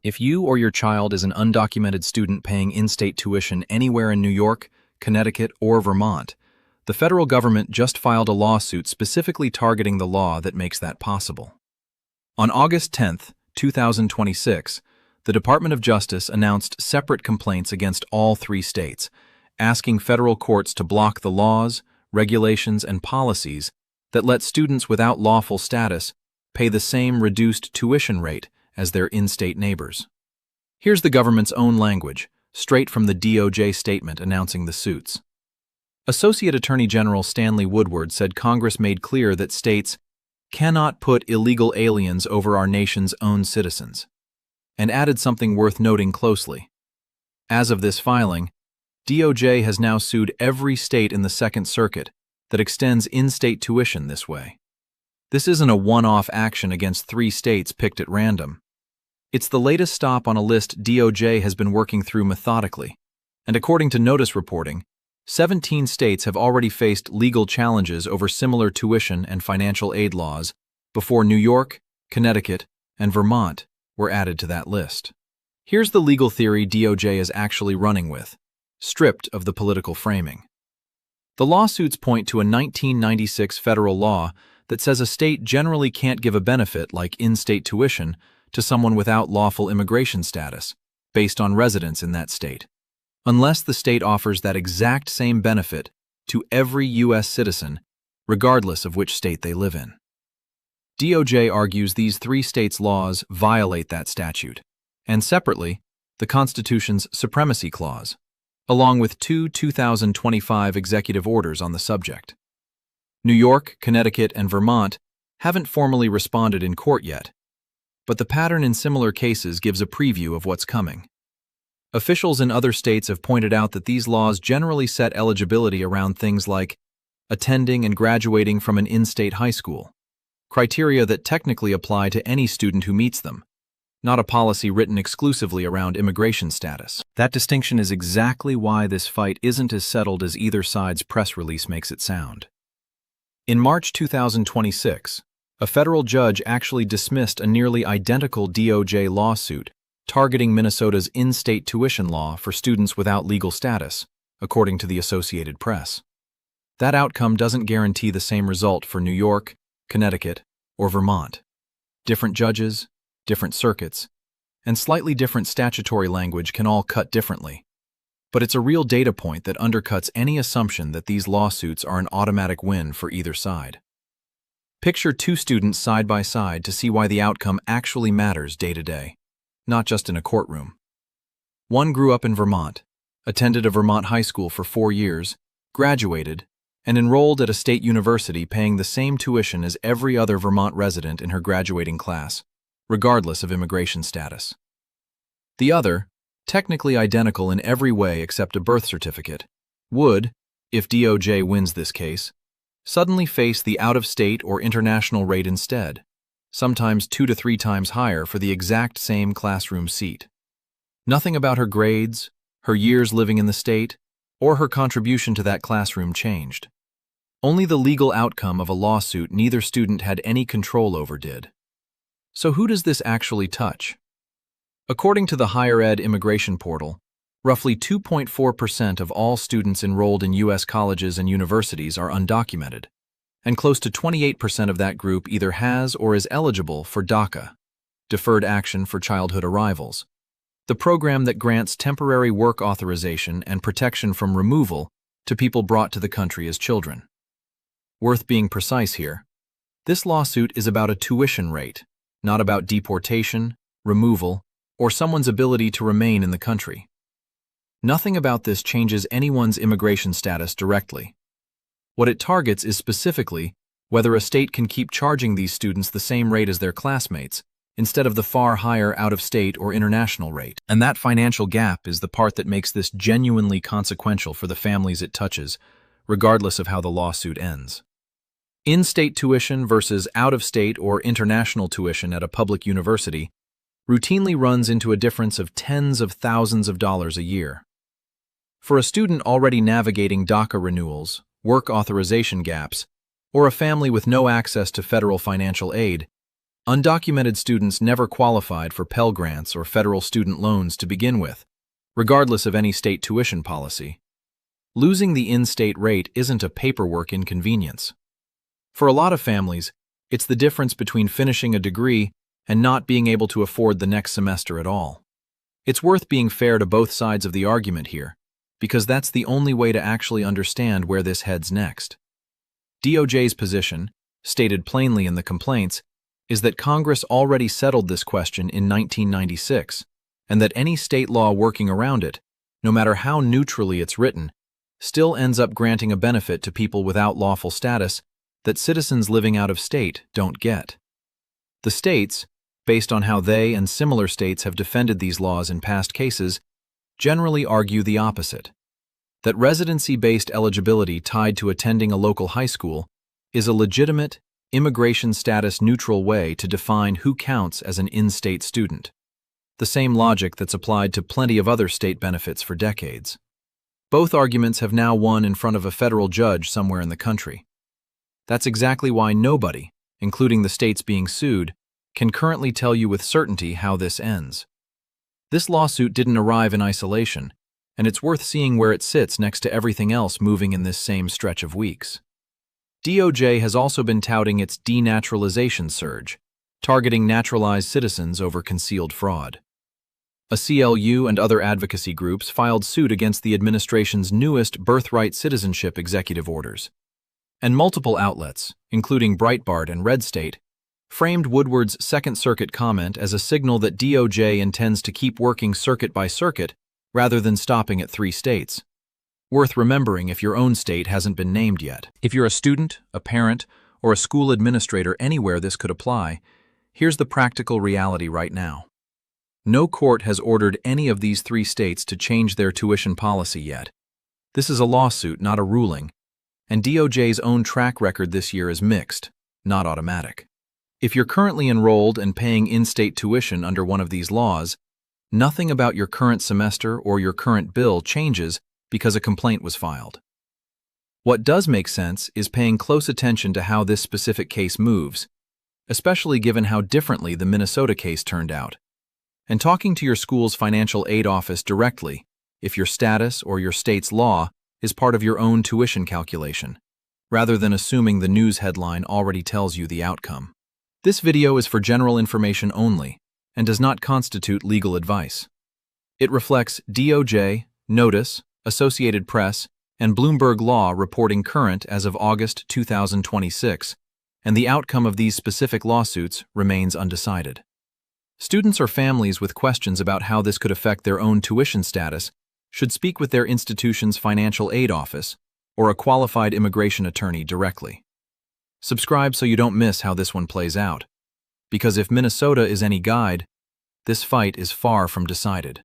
If you or your child is an undocumented student paying in-state tuition anywhere in New York, Connecticut, or Vermont, the federal government just filed a lawsuit specifically targeting the law that makes that possible. On August 10, 2026, the Department of Justice announced separate complaints against all three states, asking federal courts to block the laws, regulations, and policies that let students without lawful status pay the same reduced tuition rate as their in-state neighbors. Here's the government's own language, straight from the DOJ statement announcing the suits. Associate Attorney General Stanley Woodward said Congress made clear that states cannot put illegal aliens over our nation's own citizens, and added something worth noting closely. As of this filing, DOJ has now sued every state in the Second Circuit that extends in-state tuition this way. This isn't a one-off action against three states picked at random. It's the latest stop on a list DOJ has been working through methodically, and according to Notice reporting, 17 states have already faced legal challenges over similar tuition and financial aid laws before New York, Connecticut, and Vermont were added to that list. Here's the legal theory DOJ is actually running with, stripped of the political framing. The lawsuits point to a 1996 federal law that says a state generally can't give a benefit like in-state tuition to someone without lawful immigration status, based on residence in that state, unless the state offers that exact same benefit to every U.S. citizen, regardless of which state they live in. DOJ argues these three states' laws violate that statute, and separately, the Constitution's Supremacy Clause, along with two 2025 executive orders on the subject. New York, Connecticut, and Vermont haven't formally responded in court yet, but the pattern in similar cases gives a preview of what's coming. Officials in other states have pointed out that these laws generally set eligibility around things like attending and graduating from an in-state high school, criteria that technically apply to any student who meets them, not a policy written exclusively around immigration status. That distinction is exactly why this fight isn't as settled as either side's press release makes it sound. In March 2026, a federal judge actually dismissed a nearly identical DOJ lawsuit targeting Minnesota's in-state tuition law for students without legal status, according to the Associated Press. That outcome doesn't guarantee the same result for New York, Connecticut, or Vermont. Different judges, different circuits, and slightly different statutory language can all cut differently. But it's a real data point that undercuts any assumption that these lawsuits are an automatic win for either side. Picture two students side by side to see why the outcome actually matters day to day, not just in a courtroom. One grew up in Vermont, attended a Vermont high school for 4 years, graduated, and enrolled at a state university paying the same tuition as every other Vermont resident in her graduating class, regardless of immigration status. The other, technically identical in every way except a birth certificate, would, if DOJ wins this case, suddenly face the out-of-state or international rate instead, sometimes 2 to 3 times higher for the exact same classroom seat. Nothing about her grades, her years living in the state, or her contribution to that classroom changed. Only the legal outcome of a lawsuit neither student had any control over did. So who does this actually touch? According to the Higher Ed Immigration Portal, roughly 2.4% of all students enrolled in U.S. colleges and universities are undocumented, and close to 28% of that group either has or is eligible for DACA, Deferred Action for Childhood Arrivals, the program that grants temporary work authorization and protection from removal to people brought to the country as children. Worth being precise here, this lawsuit is about a tuition rate, not about deportation, removal, or someone's ability to remain in the country. Nothing about this changes anyone's immigration status directly. What it targets is specifically whether a state can keep charging these students the same rate as their classmates, instead of the far higher out-of-state or international rate. And that financial gap is the part that makes this genuinely consequential for the families it touches, regardless of how the lawsuit ends. In-state tuition versus out-of-state or international tuition at a public university routinely runs into a difference of tens of thousands of dollars a year. For a student already navigating DACA renewals, work authorization gaps, or a family with no access to federal financial aid, Undocumented students never qualified for Pell Grants or federal student loans to begin with, regardless of any state tuition policy. Losing the in-state rate isn't a paperwork inconvenience. For a lot of families, it's the difference between finishing a degree and not being able to afford the next semester at all. It's worth being fair to both sides of the argument here, because that's the only way to actually understand where this heads next. DOJ's position, stated plainly in the complaints, is that Congress already settled this question in 1996, and that any state law working around it, no matter how neutrally it's written, still ends up granting a benefit to people without lawful status that citizens living out of state don't get. The states, based on how they and similar states have defended these laws in past cases, generally argue the opposite, that residency-based eligibility tied to attending a local high school is a legitimate, immigration status neutral way to define who counts as an in-state student, the same logic that's applied to plenty of other state benefits for decades. Both arguments have now won in front of a federal judge somewhere in the country. That's exactly why nobody, including the states being sued, can currently tell you with certainty how this ends. This lawsuit didn't arrive in isolation, and it's worth seeing where it sits next to everything else moving in this same stretch of weeks. DOJ has also been touting its denaturalization surge, targeting naturalized citizens over concealed fraud. A CLU and other advocacy groups filed suit against the administration's newest birthright citizenship executive orders. And multiple outlets, including Breitbart and Red State, framed Woodward's Second Circuit comment as a signal that DOJ intends to keep working circuit by circuit rather than stopping at 3 states. Worth remembering if your own state hasn't been named yet. If you're a student, a parent, or a school administrator anywhere this could apply, here's the practical reality right now. No court has ordered any of these 3 states to change their tuition policy yet. This is a lawsuit, not a ruling, and DOJ's own track record this year is mixed, not automatic. If you're currently enrolled and paying in-state tuition under one of these laws, nothing about your current semester or your current bill changes because a complaint was filed. What does make sense is paying close attention to how this specific case moves, especially given how differently the Minnesota case turned out, and talking to your school's financial aid office directly if your status or your state's law is part of your own tuition calculation, rather than assuming the news headline already tells you the outcome. This video is for general information only and does not constitute legal advice. It reflects DOJ, Notice, Associated Press, and Bloomberg Law reporting current as of August 2026, and the outcome of these specific lawsuits remains undecided. Students or families with questions about how this could affect their own tuition status should speak with their institution's financial aid office or a qualified immigration attorney directly. Subscribe so you don't miss how this one plays out, because if Minnesota is any guide, this fight is far from decided.